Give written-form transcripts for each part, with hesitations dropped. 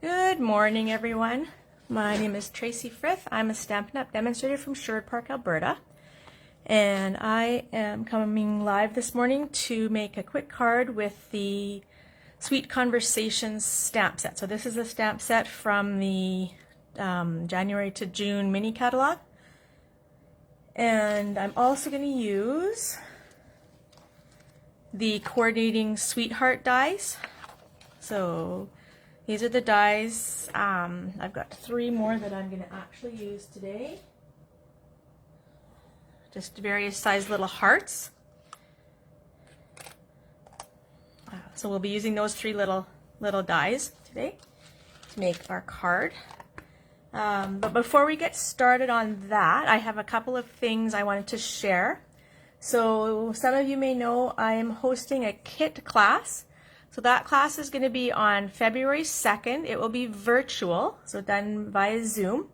Good morning, everyone. My name is Tracy Frith. I'm a Stampin' Up! Demonstrator from Sherwood Park, Alberta. And I am coming live this morning to make a quick card with the Sweet Conversations stamp set. So this is a stamp set from the January to June mini catalog. And I'm also going to use the coordinating sweetheart dies. So these are the dies. I've got 3 more that I'm going to actually use today. Just various size little hearts. So we'll be using those 3 little dies today to make our card. But before we get started on that, I have a couple of things I wanted to share. So some of you may know I am hosting a kit class. So that class is going to be on February 2nd. It will be virtual, so done via Zoom.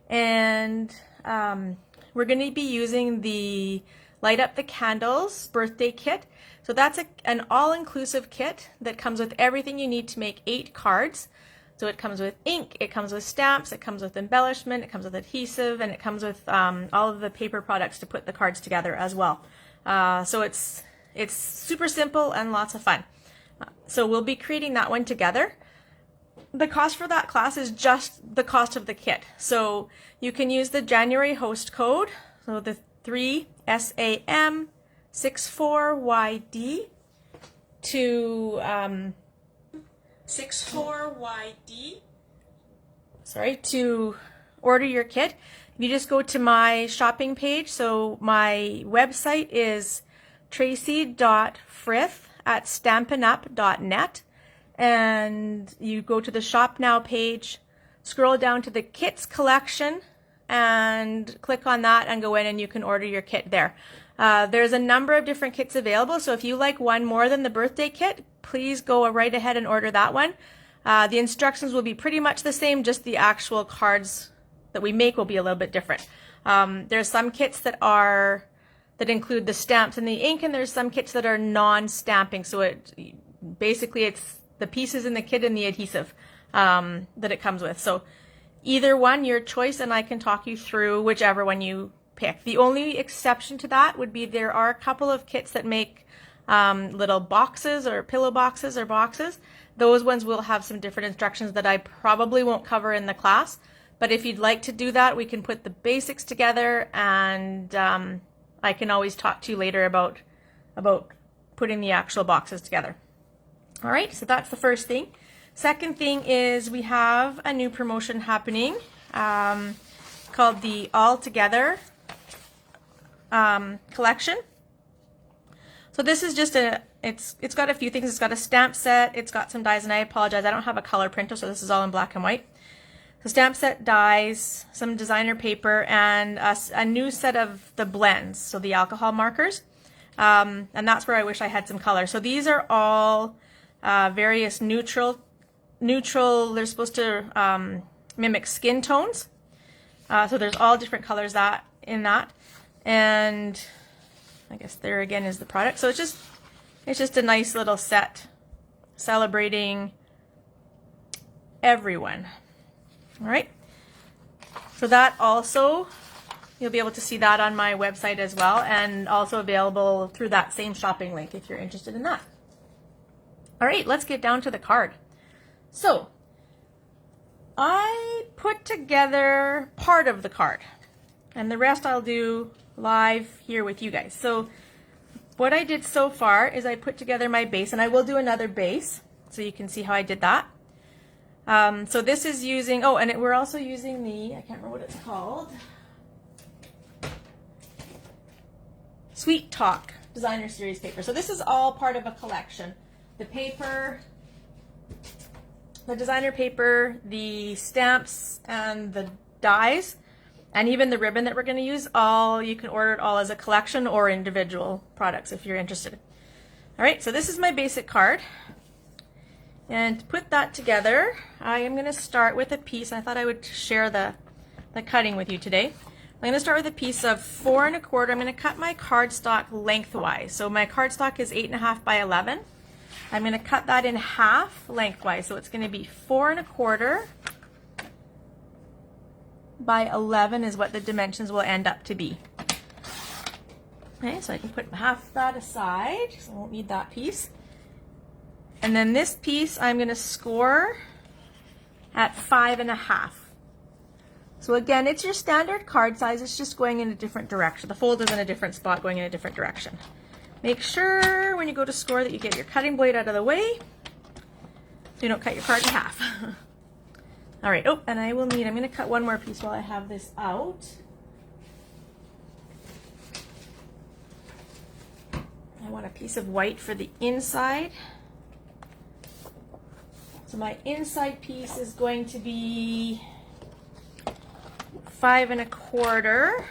And we're going to be using the Light Up the Candles birthday kit. So that's an all-inclusive kit that comes with everything you need to make 8 cards. So it comes with ink, it comes with stamps, it comes with embellishment, it comes with adhesive, and it comes with all of the paper products to put the cards together as well. So it's super simple and lots of fun. So we'll be creating that one together. The cost for that class is just the cost of the kit. So you can use the January host code, so the 3SAM64YD to 64YD. Sorry, to order your kit. You just go to my shopping page. So my website is tracy.frith@stampinup.net, and you go to the shop now page, scroll down to the kits collection and click on that and go in and you can order your kit there. There's a number of different kits available, so if you like one more than the birthday kit, please go right ahead and order that one. The instructions will be pretty much the same, just the actual cards that we make will be a little bit different. There's some kits that include the stamps and the ink, and there's some kits that are non-stamping. So basically it's the pieces in the kit and the adhesive that it comes with. So either one, your choice, and I can talk you through whichever one you pick. The only exception to that would be there are a couple of kits that make little boxes or pillow boxes or boxes. Those ones will have some different instructions that I probably won't cover in the class. But if you'd like to do that, we can put the basics together, and I can always talk to you later about putting the actual boxes together. All right, so that's the first thing. Second thing is we have a new promotion happening called the All Together collection. So this is just it's got a few things. It's got a stamp set, it's got some dies, and I apologize, I don't have a color printer, so this is all in black and white. So stamp set dies, some designer paper, and a new set of the blends, so the alcohol markers. And that's where I wish I had some color. So these are all various neutral, they're supposed to mimic skin tones. So there's all different colors in that. And I guess there again is the product. So it's just a nice little set celebrating everyone. All right, so that also, you'll be able to see that on my website as well, and also available through that same shopping link if you're interested in that. All right, let's get down to the card. So I put together part of the card, and the rest I'll do live here with you guys. So what I did so far is I put together my base, and I will do another base so you can see how I did that. So this is using, we're also using the, I can't remember what it's called, Sweet Talk Designer Series paper. So this is all part of a collection. The paper, the designer paper, the stamps, and the dies, and even the ribbon that we're going to use, you can order it all as a collection or individual products if you're interested. All right, so this is my basic card. And to put that together, I am going to start with a piece. I thought I would share the cutting with you today. I'm going to start with a piece of 4 1/4. I'm going to cut my cardstock lengthwise. So my cardstock is 8.5 by 11. I'm going to cut that in half lengthwise. So it's going to be 4 1/4 by 11 is what the dimensions will end up to be. Okay, so I can put half that aside, so I won't need that piece. And then this piece I'm going to score at 5 1/2. So again, it's your standard card size, it's just going in a different direction. The folder's in a different spot, going in a different direction. Make sure when you go to score that you get your cutting blade out of the way so you don't cut your card in half. All right, oh, and I'm going to cut one more piece while I have this out. I want a piece of white for the inside. So my inside piece is going to be 5 1/4.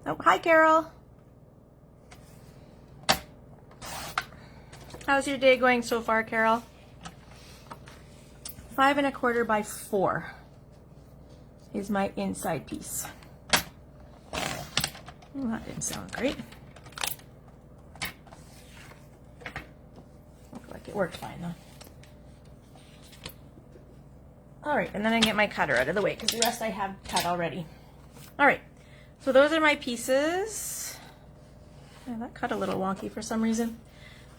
Oh, hi, Carol. How's your day going so far, Carol? 5 1/4 by 4 is my inside piece. Well, that didn't sound great. Looked like it worked fine though. All right, and then I get my cutter out of the way because the rest I have cut already. All right, so those are my pieces. Yeah, that cut a little wonky for some reason.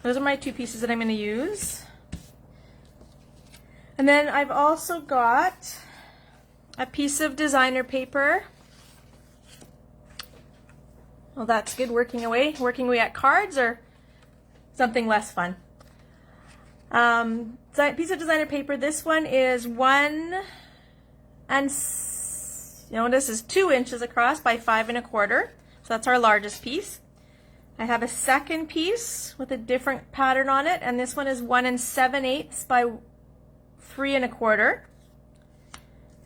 Those are my 2 pieces that I'm going to use. And then I've also got a piece of designer paper. Well, that's good, working away at cards or something less fun. Piece of designer paper. This one is 1 and this is 2 inches across by 5 1/4. So that's our largest piece. I have a second piece with a different pattern on it, and this one is 1 7/8 by 3 1/4.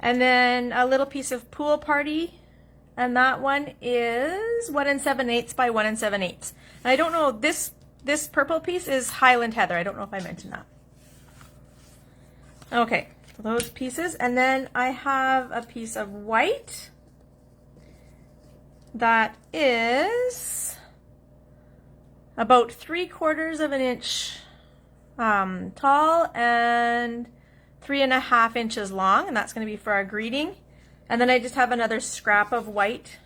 And then a little piece of pool party, and that one is 1 7/8 by 1 7/8. And I don't know, this purple piece is Highland Heather. I don't know if I mentioned that. Okay, so those pieces. And then I have a piece of white that is about 3/4 of an inch tall and 3 1/2 inches long, and that's going to be for our greeting. And then I just have another scrap of white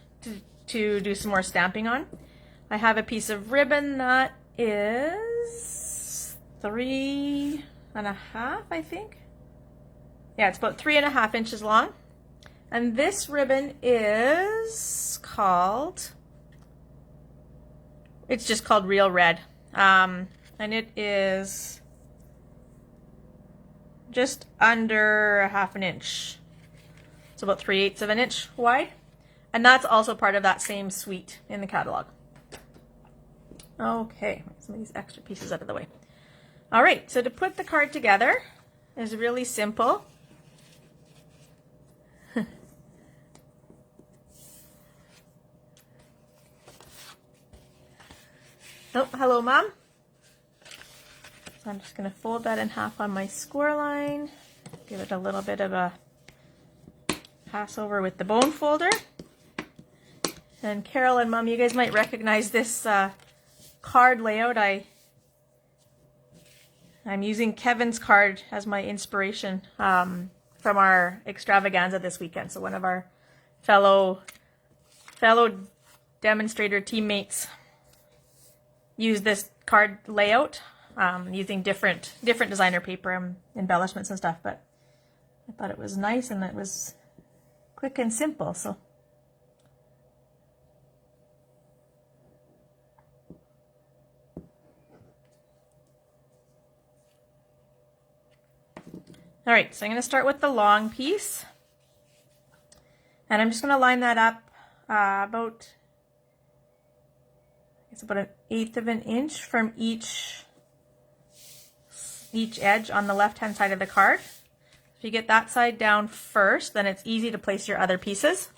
to do some more stamping on. I have a piece of ribbon that is 3 1/2, I think. Yeah, it's about 3 1/2 inches long. And this ribbon is called, it's just called Real Red. And it is just under 1/2 inch. It's about 3/8 of an inch wide. And that's also part of that same suite in the catalog. Okay, some of these extra pieces out of the way. All right, so to put the card together is really simple. Oh, hello, Mom. So I'm just going to fold that in half on my score line. Give it a little bit of a pass over with the bone folder. And Carol and Mom, you guys might recognize this card layout. I'm using Kevin's card as my inspiration from our extravaganza this weekend. So one of our fellow demonstrator teammates used this card layout using different designer paper and embellishments and stuff. But I thought it was nice and it was quick and simple. So. All right, so I'm going to start with the long piece, and I'm just going to line that up about 1/8 of an inch from each edge on the left-hand side of the card. If you get that side down first, then it's easy to place your other pieces.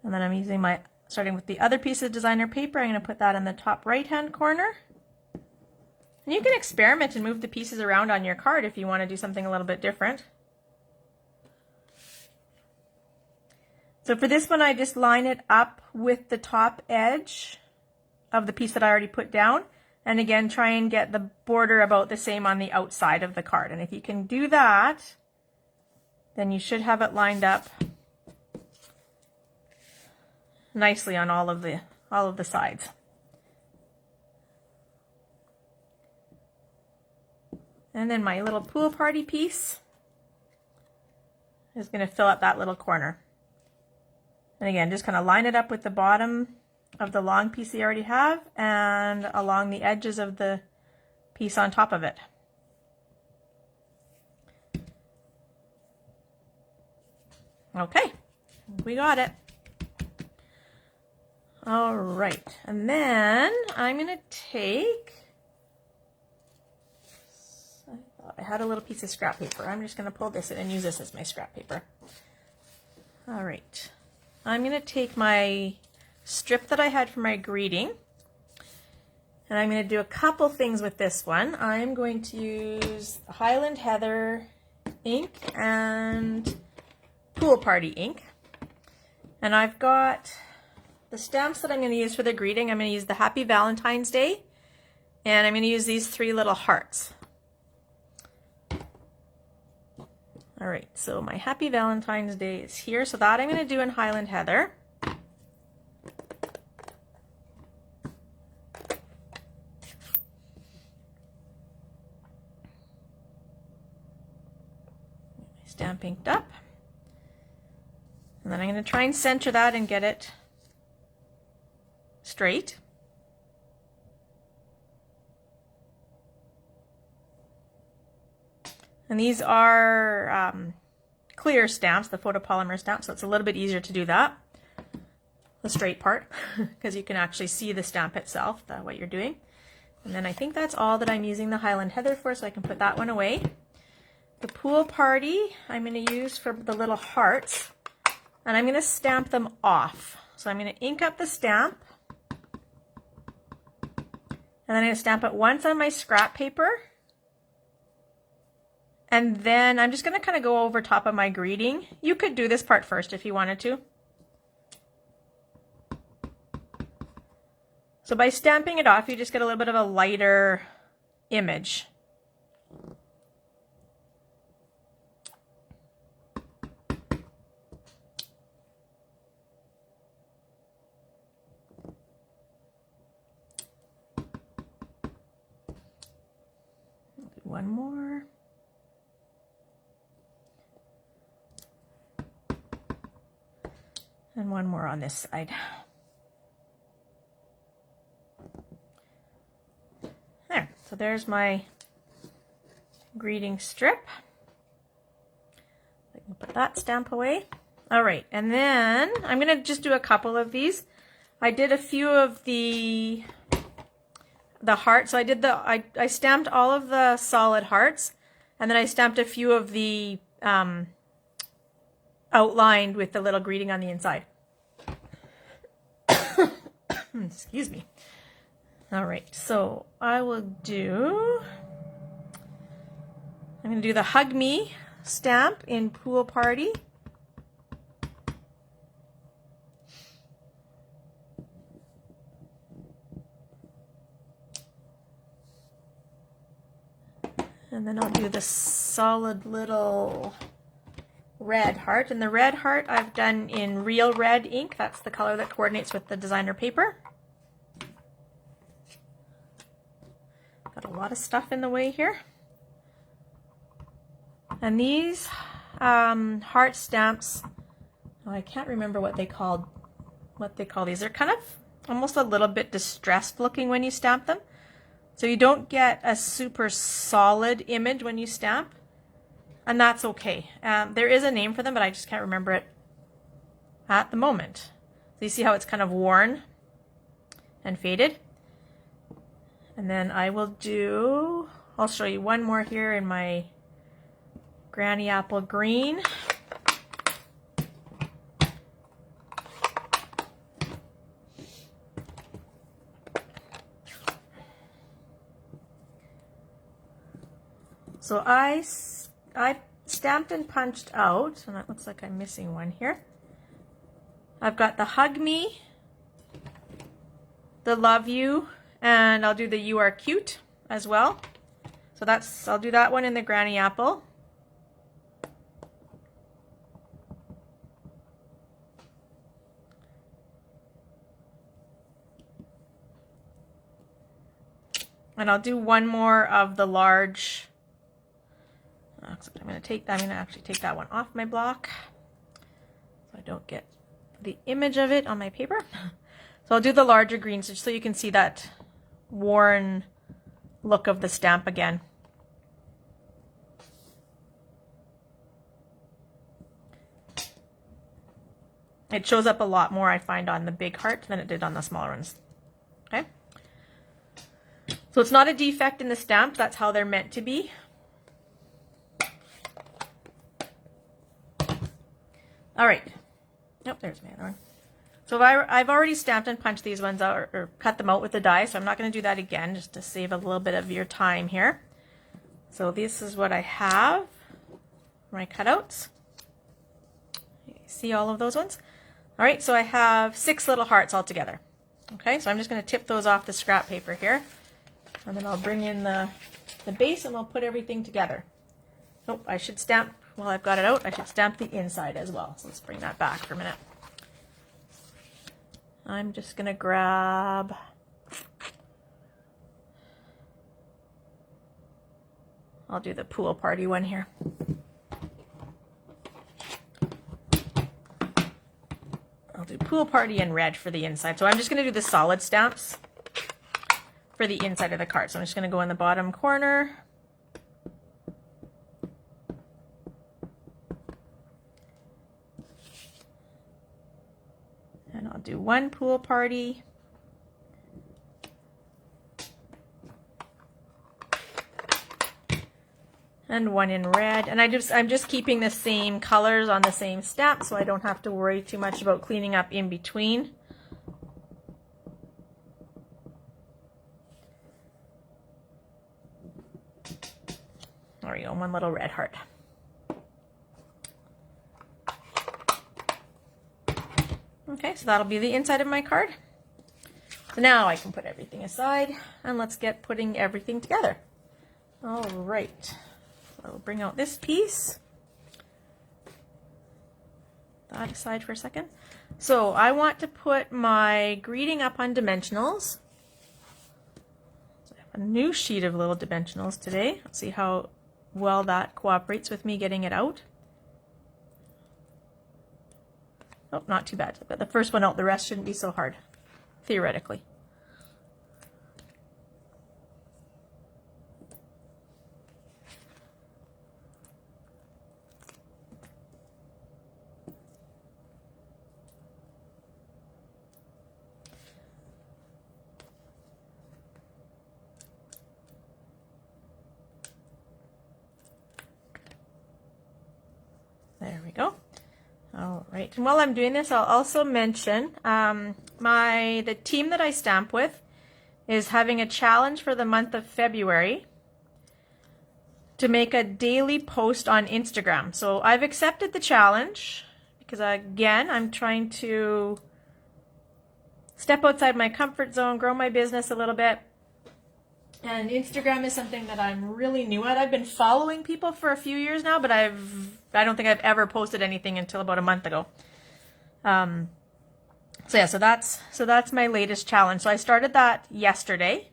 And then I'm using starting with the other piece of designer paper, I'm going to put that in the top right-hand corner. And you can experiment and move the pieces around on your card if you want to do something a little bit different. So for this one, I just line it up with the top edge of the piece that I already put down. And again, try and get the border about the same on the outside of the card. And if you can do that, then you should have it lined up nicely on all of the sides. And then my little pool party piece is going to fill up that little corner. And again, just kind of line it up with the bottom of the long piece you already have and along the edges of the piece on top of it. Okay, we got it. All right, and then I'm going to take, I had a little piece of scrap paper. I'm just going to pull this in and use this as my scrap paper. All right, I'm going to take my strip that I had for my greeting, and I'm going to do a couple things with this one. I'm going to use Highland Heather ink and Pool Party ink, and I've got the stamps that I'm going to use for the greeting. I'm going to use the Happy Valentine's Day, and I'm going to use these 3 little hearts. All right, so my Happy Valentine's Day is here, so that I'm going to do in Highland Heather. Stamp inked up. And then I'm going to try and center that and get it straight. And these are clear stamps, the photopolymer stamps, so it's a little bit easier to do that, the straight part, because you can actually see the stamp itself, what you're doing. And then I think that's all that I'm using the Highland Heather for, so I can put that one away. The Pool Party I'm going to use for the little hearts, and I'm going to stamp them off. So I'm going to ink up the stamp, and then I'm going to stamp it once on my scrap paper, and then I'm just going to kind of go over top of my greeting. You could do this part first if you wanted to. So by stamping it off, you just get a little bit of a lighter image. One more. And one more on this side. There, so there's my greeting strip. I can put that stamp away. All right, and then I'm gonna just do a couple of these. I did a few of the heart, so I stamped all of the solid hearts, and then I stamped a few of the outlined with the little greeting on the inside. Excuse me. All right, so I'm going to do the Hug Me stamp in Pool Party. And then I'll do the solid little red heart. And the red heart I've done in Real Red ink. That's the color that coordinates with the designer paper. Got a lot of stuff in the way here. And these heart stamps, oh, I can't remember what they call these. They're kind of almost a little bit distressed looking when you stamp them. So you don't get a super solid image when you stamp, and that's okay. There is a name for them, but I just can't remember it at the moment. So you see how it's kind of worn and faded? And then I'll show you one more here in my Granny Apple Green. So I stamped and punched out, and it looks like I'm missing one here. I've got the Hug Me, the Love You, and I'll do the You Are Cute as well. So I'll do that one in the Granny Apple. And I'll do one more of the large. I'm going to actually take that one off my block so I don't get the image of it on my paper. So I'll do the larger greens just so you can see that worn look of the stamp again. It shows up a lot more, I find, on the big heart than it did on the smaller ones. Okay. So it's not a defect in the stamp. That's how they're meant to be. All right. Nope, there's my other one. So I've already stamped and punched these ones out or cut them out with the die, so I'm not going to do that again just to save a little bit of your time here. So this is what I have, my cutouts. You see all of those ones? All right, so I have 6 little hearts all together. Okay, so I'm just going to tip those off the scrap paper here, and then I'll bring in the base and we'll put everything together. Oh, I should stamp, while I've got it out, I should stamp the inside as well. So let's bring that back for a minute. I'm just going to grab I'll do the pool party one here. I'll do pool party in red for the inside. So I'm just going to do the solid stamps for the inside of the card. So I'm just going to go in the bottom corner. And I'll do one pool party. And one in red. And I'm just keeping the same colors on the same stamp so I don't have to worry too much about cleaning up in between. There we go, one little red heart. Okay, so that'll be the inside of my card. So now I can put everything aside and let's get putting everything together. All right. I'll bring out this piece. That aside for a second. So I want to put my greeting up on dimensionals. So I have a new sheet of little dimensionals today. Let's see how well that cooperates with me getting it out. Oh, not too bad. I've got the first one out. The rest shouldn't be so hard, theoretically. There we go. All right, and while I'm doing this, I'll also mention the team that I stamp with is having a challenge for the month of February to make a daily post on Instagram. So I've accepted the challenge because, again, I'm trying to step outside my comfort zone, grow my business a little bit. And Instagram is something that I'm really new at. I've been following people for a few years now, but I don't think I've ever posted anything until about a month ago. So that's my latest challenge. So I started that yesterday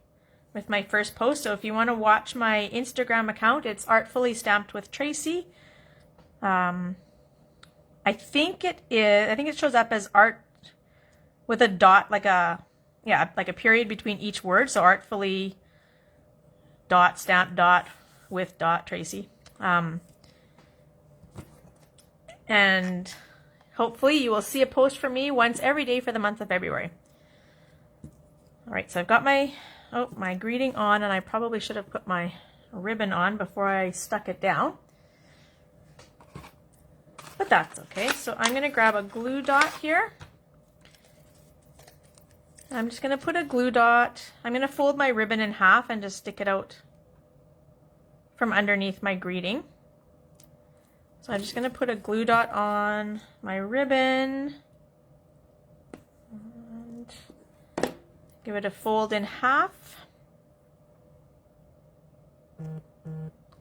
with my first post. So if you want to watch my Instagram account, it's Artfully Stamped with Tracy. I think it shows up as art with a dot, like a period between each word. So Artfully dot stamp dot with dot Tracy. And hopefully you will see a post from me once every day for the month of February. All right, so I've got my greeting on, and I probably should have put my ribbon on before I stuck it down. But that's okay. So I'm going to grab a glue dot here. I'm just going to put a glue dot. I'm going to fold my ribbon in half and just stick it out from underneath my greeting. So I'm just going to put a glue dot on my ribbon and give it a fold in half.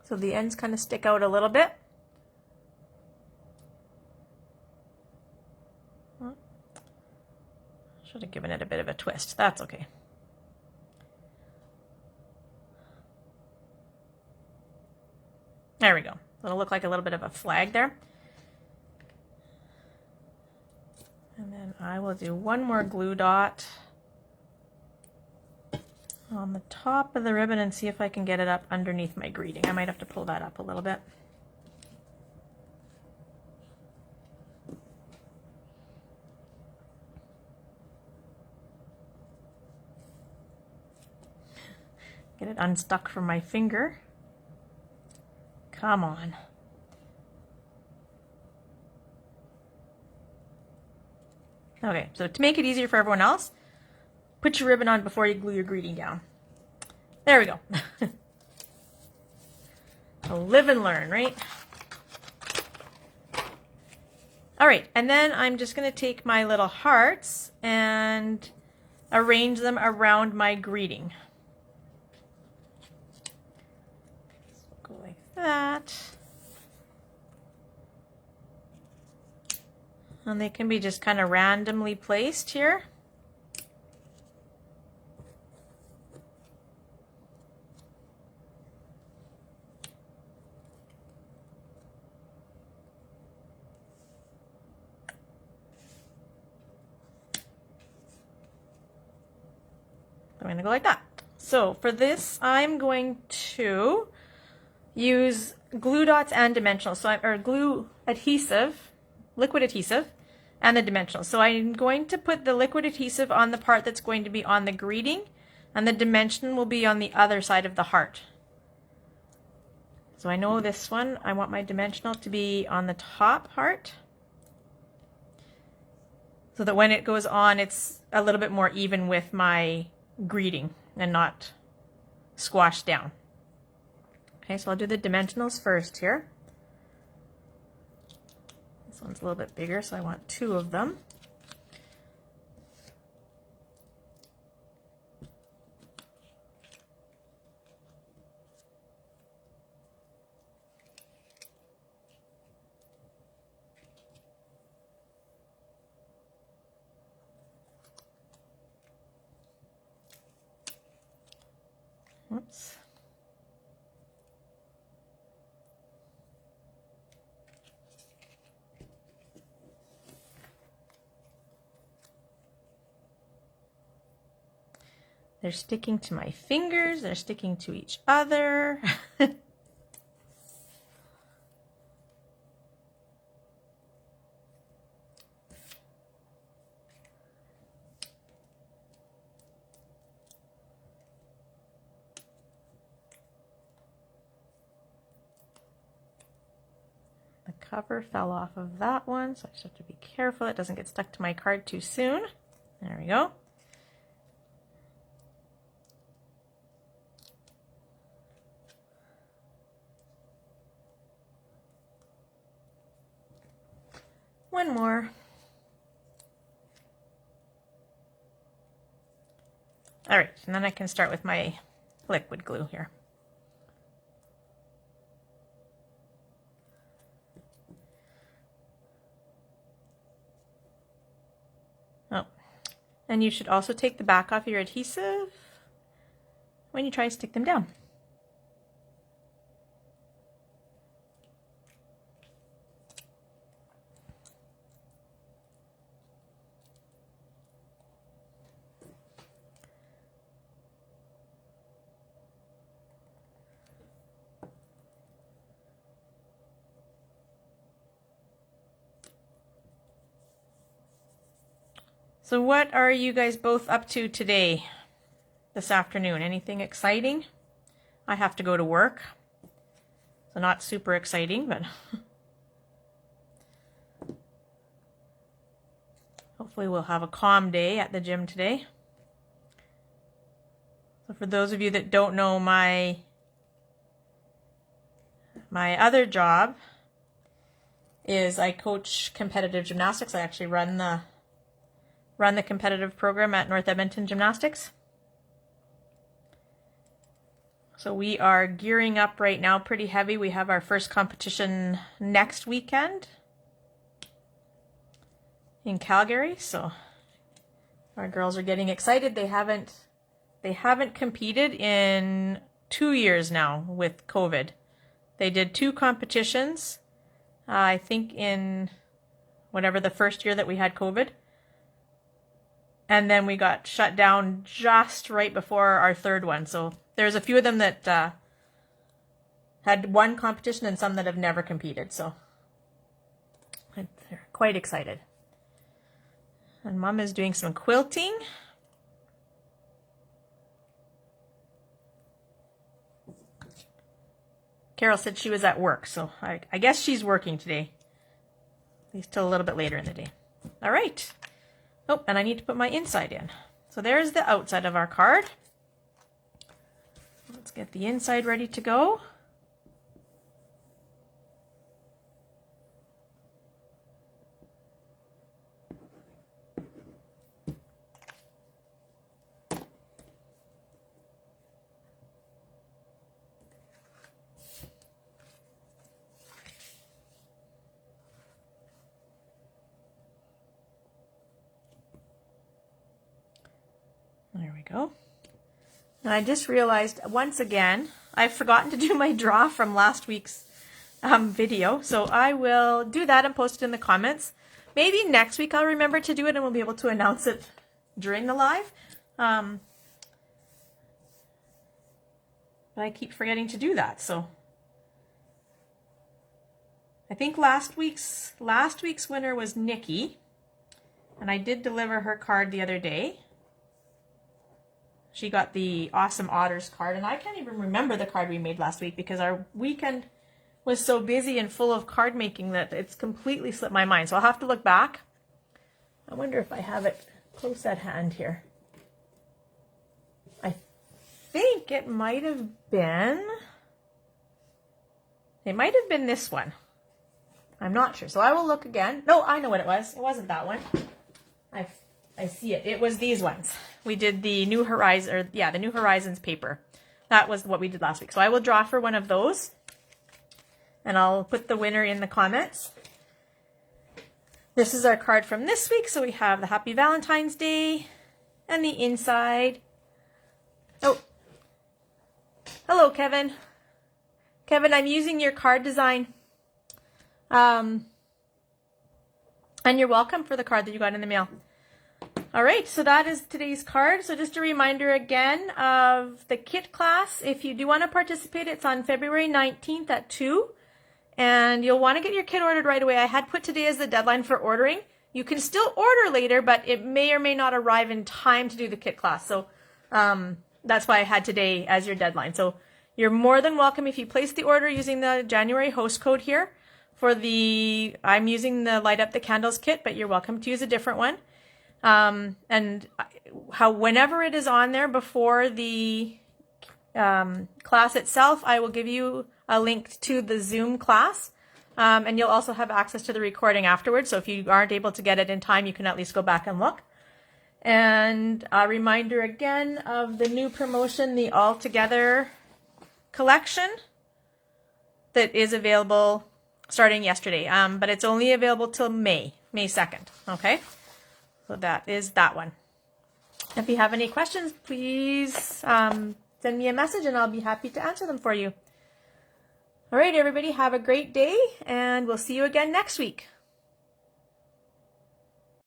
So the ends kind of stick out a little bit. Should have given it a bit of a twist. That's okay. There we go. It'll look like a little bit of a flag there. And then I will do one more glue dot on the top of the ribbon and see if I can get it up underneath my greeting. I might have to pull that up a little bit. Get it unstuck from my finger. Come on. Okay, so to make it easier for everyone else, put your ribbon on before you glue your greeting down. There we go. So live and learn, right? All right, and then I'm just going to take my little hearts and arrange them around my greeting. So go like that. And they can be just kind of randomly placed here. I'm going to go like that. So for this, I'm going to use glue dots and dimensionals. So or glue adhesive, liquid adhesive, and the dimensionals. So I'm going to put the liquid adhesive on the part that's going to be on the greeting, and the dimension will be on the other side of the heart. So I know this one, I want my dimensional to be on the top heart, so that when it goes on, it's a little bit more even with my greeting and not squashed down. Okay, so I'll do the dimensionals first here. This one's a little bit bigger, so I want 2 of them. Whoops. They're sticking to my fingers, they're sticking to each other. The cover fell off of that one, so I just have to be careful it doesn't get stuck to my card too soon. There we go. One more. All right, and then I can start with my liquid glue here. Oh, and you should also take the back off your adhesive when you try to stick them down. So what are you guys both up to today, this afternoon? Anything exciting? I have to go to work, so not super exciting, but hopefully we'll have a calm day at the gym today. So for those of you that don't know my my other job is I coach competitive gymnastics. I actually run the competitive program at North Edmonton Gymnastics. So we are gearing up right now pretty heavy. We have our first competition next weekend in Calgary. So our girls are getting excited. They haven't competed in 2 years now with COVID. They did 2 competitions, I think in whatever the first year that we had COVID. And then we got shut down just right before our third one. So there's a few of them that had one competition and some that have never competed. So they're quite excited. And Mom is doing some quilting. Carol said she was at work, so I guess she's working today. At least till a little bit later in the day. All right. Oh, and I need to put my inside in. So there's the outside of our card. Let's get the inside ready to go. There we go. And I just realized once again, I've forgotten to do my draw from last week's video. So I will do that and post it in the comments. Maybe next week I'll remember to do it and we'll be able to announce it during the live. But I keep forgetting to do that. So I think last week's winner was Nikki. And I did deliver her card the other day. She got the Awesome Otters card, and I can't even remember the card we made last week because our weekend was so busy and full of card making that it's completely slipped my mind. So I'll have to look back. I wonder if I have it close at hand here. I think it might have been this one. I'm not sure. So I will look again. No, I know what it was. It wasn't that one. I see it. It was these ones. We did the New Horizon, the New Horizons paper. That was what we did last week. So I will draw for one of those. And I'll put the winner in the comments. This is our card from this week. So we have the Happy Valentine's Day and the inside. Oh, hello, Kevin. Kevin, I'm using your card design. And you're welcome for the card that you got in the mail. All right, so that is today's card. So just a reminder again of the kit class. If you do want to participate, it's on February 19th at 2. And you'll want to get your kit ordered right away. I had put today as the deadline for ordering. You can still order later, but it may or may not arrive in time to do the kit class. So that's why I had today as your deadline. So you're more than welcome if you place the order using the January host code here. I'm using the Light Up the Candles kit, but you're welcome to use a different one. And whenever it is on there before the class itself, I will give you a link to the Zoom class, and you'll also have access to the recording afterwards. So if you aren't able to get it in time, you can at least go back and look. And a reminder again of the new promotion, the All Together collection that is available starting yesterday, but it's only available till May 2nd. Okay. So that is that one. If you have any questions, please send me a message and I'll be happy to answer them for you. All right, everybody, have a great day and we'll see you again next week.